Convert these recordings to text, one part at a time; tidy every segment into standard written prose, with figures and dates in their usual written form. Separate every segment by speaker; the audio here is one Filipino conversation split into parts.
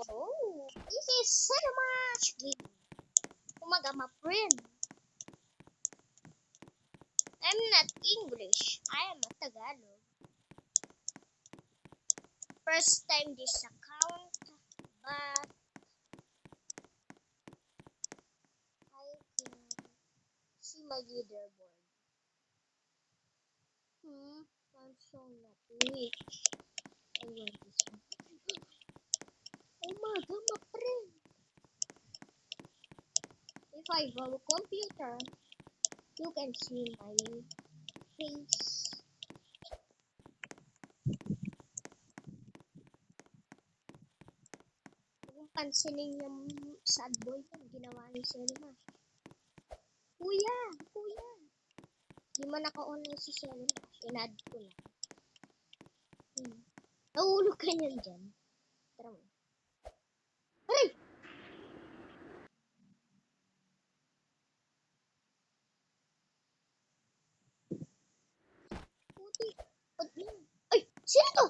Speaker 1: Oh, this is Cinemash Game. Umaga, my friend. I'm not English. I am a Tagalog. First time this account, but I can see my leaderboard. I'm so not rich. I want this one. Umaga, my friend. If I go computer, you can see my face. Kung pansinin yung sad boy yung ginawa ni Selmash. Kuya! Di man naka-online si Selmash. Inad ko lang. Nahulog ka niyan dyan. Tara mo. Aray! Puti. Ay! Sino to?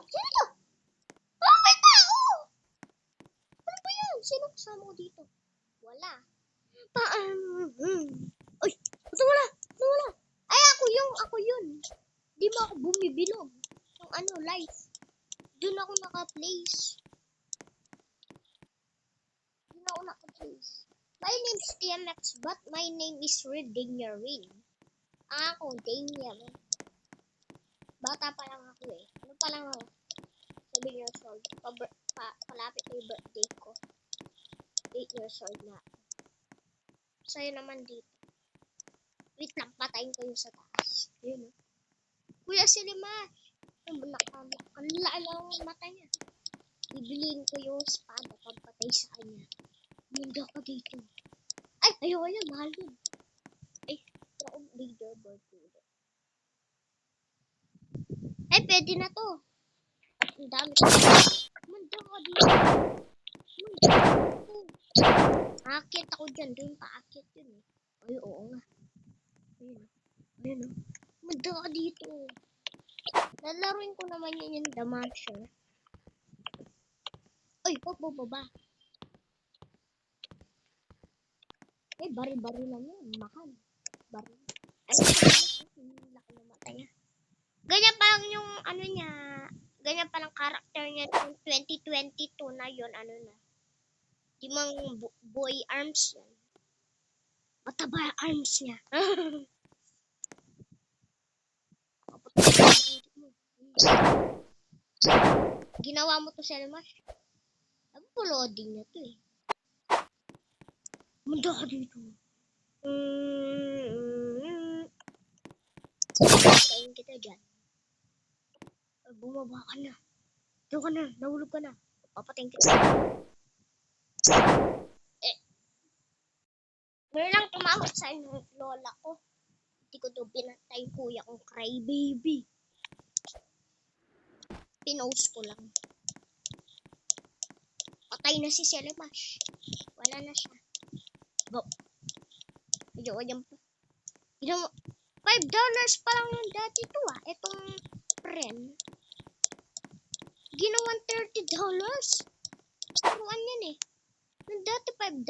Speaker 1: Ah, may tao! Ano ba yan? Sino kasama ko dito? Wala. Ay! Wala! Ay, ako yun. Di mo ako bumibilog. Yung live. Doon ako naka-place. My name is TMX, but my name is Redinyarin. Ako, Daniel. Bata pa lang ako eh. Ano pa lang ako? 7 years old. Palapit na yung birthday ko. 8 years old na. Sa'yo naman dito. Wait lang, patayin ko yung sa taas. Yun o. Kuya Silimash! Ang laalaw ang mata niya. Bibiliin ko yung espada pagpatay sa kanya. Munda ka dito. Ay, ayoko yan. Mahal yun. Ay, traong leaderboard ko. Ay, pwede na to. Ang dami ko. Munda ka dito. Akit ako dyan. Doon paakit yun eh. Ay, oo nga. Ayun o. Munda ka dito. Lalaruin ko naman yun yung damasyo. Ay, baba. Eh, bari-bari lang yun. Mahal. Bari. Ay, laki na mata niya. Ganyan pa lang yung niya. Ganyan pa lang karakter niya yung 2022 na yun. Limang boy arms yan. Mataba arms niya. Ginawa mo to, Selmash. Nagpo-loading na to eh. Munda ka dito. Tayin kita dyan. Bumaba ka na. Doon ka na. Nahulog ka na. Papatayin kita. Meron lang tumawag sa ng lola ko. Hindi ko to pinatay kuya kong crybaby. Pinost ko lang. Patay na si Selmash. Wala na siya. Go. Medyo ko dyan pa. $5 pa lang yung dati to ah. Itong friend. Ginawan $30. Taruan yan eh. Yung dati $5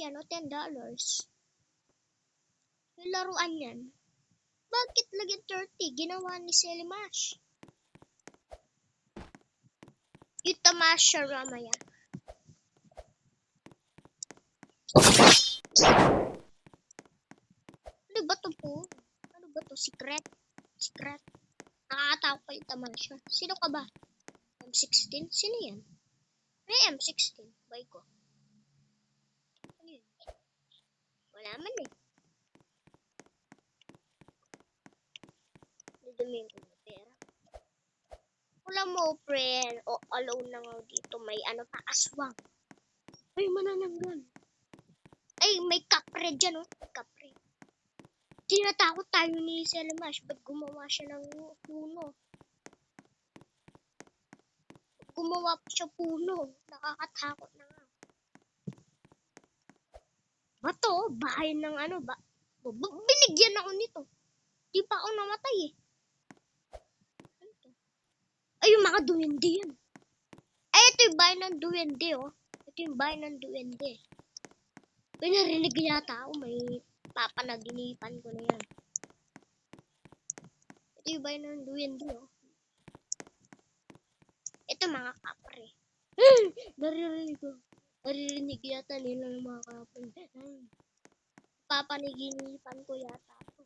Speaker 1: yan o $10. Yung laruan yan. Bakit lagi 30? Ginawa ni Selmash. Yung tamasya ramaya. Ano ba to po? Ano ba to? Secret? Nakakatakot pa yung tamasya. Sino ka ba? M16? Sino yan? May M16. Buy ko. Ano yun? Wala man eh. Dudumin ko na pera. Wala mo, friend. O, alone na nga dito. May pa, aswang. Ay, manananggal. Ay, may kapre dyan, oh. Kapre. Tinatakot tayo ni Selmash. Ba't gumawa siya ng puno? Gumawa pa siya puno. Nakakatakot na nga. Bato, bahay ng binigyan ako nito. Di pa ako namatay eh. Ay, yung mga duwende yan. Ay, ito yung bahay ng duwende, oh. Ito yung bahay ng duwende. May narinig yata ako. May papanaginipan ko na yan. Ito yung bahay ng duwende, oh. Ito mga kapre. Naririnig ko. Naririnig yata nila ng mga kapre. Papanaginipan ko yata ito.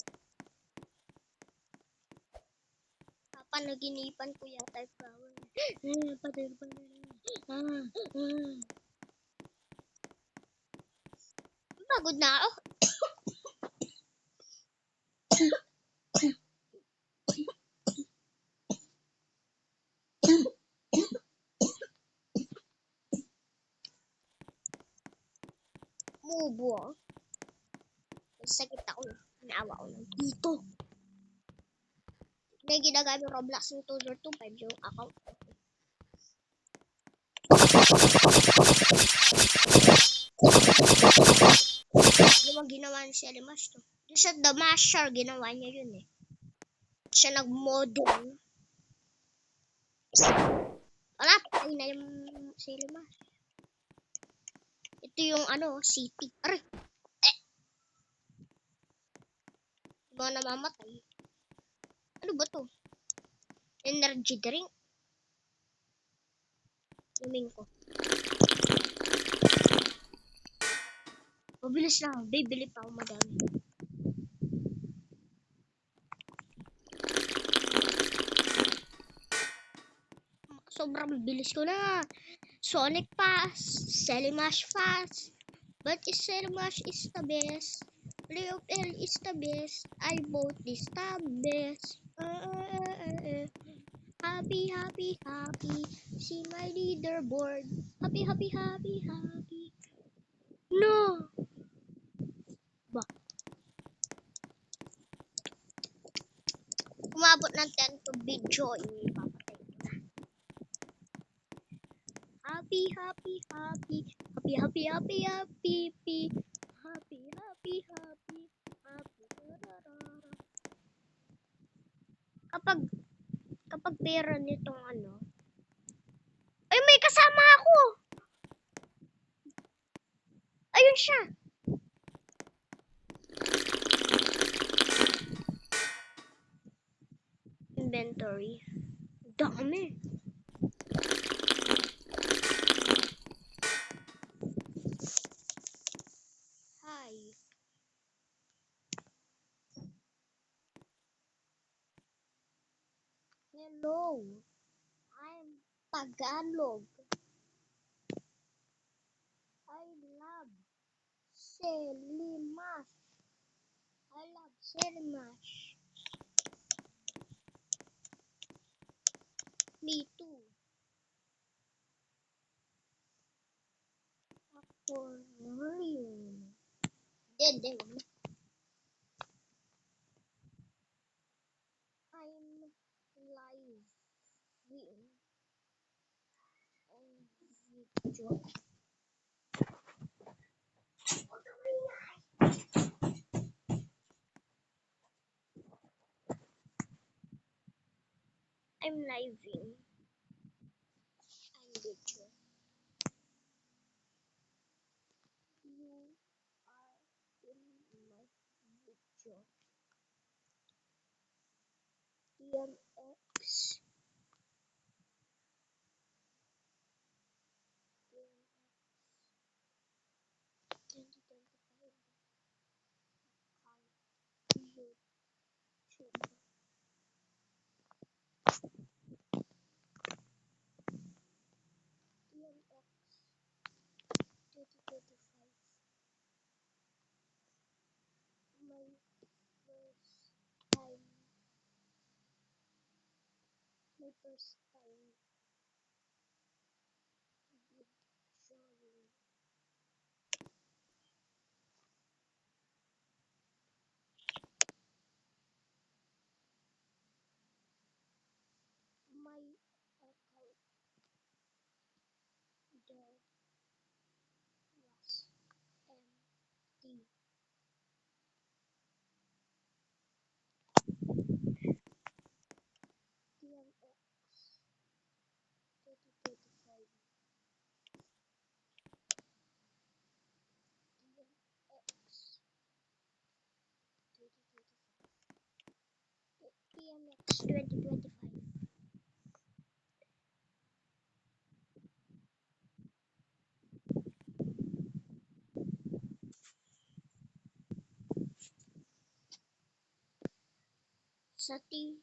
Speaker 1: Papanaginipan ko yata yung flower. Patay. Pagod na ako. Mubo, oh. Sakit ako. Naawa ko ng dito. May ginagamit Roblox ng 2.25 yung account. Yung mga ginawa ni Shelly Mash to. Yung sa The Masher, ginawa niya yun eh. Siya nag-model. Wala, patay na yung Shelly Mash. Ito yung ano, city. Aray! Mga namamatay. Ano ba to? Energy drink. Luming ko. Mabilis na ako. Bibili pa ako madami. Sobrang bilis ko na. Sonic Pass. Selimash Pass. But Selimash is the best. Play of L is the best. I bought this the best. Happy, happy, happy. See my leaderboard. Happy, happy, happy, happy. No! Ba? Umabot ng 10 to video. Ipapatay ko na. Happy, happy, happy. Happy, happy, happy, happy, happy. Happy, happy, happy. Happy, tararara. Kapag pera nitong ano. Ay, may kasama ako! Ayun siya! Inventory. Dami. Hi. Hello. I'm Tagalog. I love Selimash. I love Selimash. Me too. Aquarium. Then. I'm live on video. I'm living. I'm video. You are in my video. DMX. My first time with drawing. My account there was empty. DMX. TMX 2025. Sa this.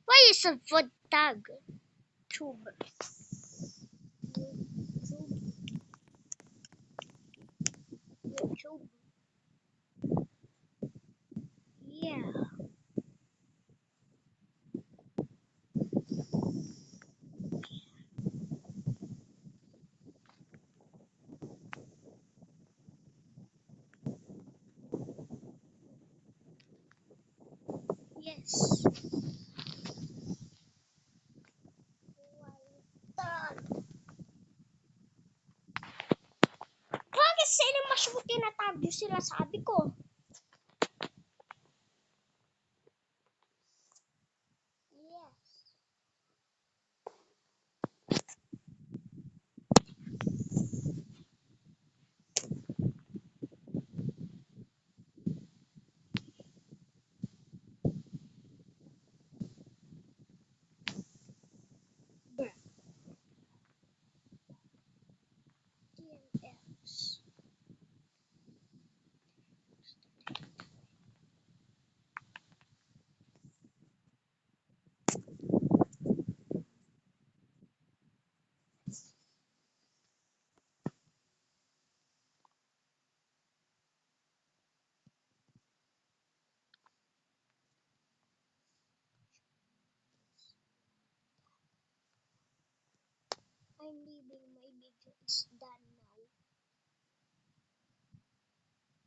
Speaker 1: Why is a food tag? Tuber. YouTube. YouTube. Yeah. Yes. Bakit sila mas tinatag yung sila sabi ko? Yes. Bruh. TMX. I'm leaving. My video is done.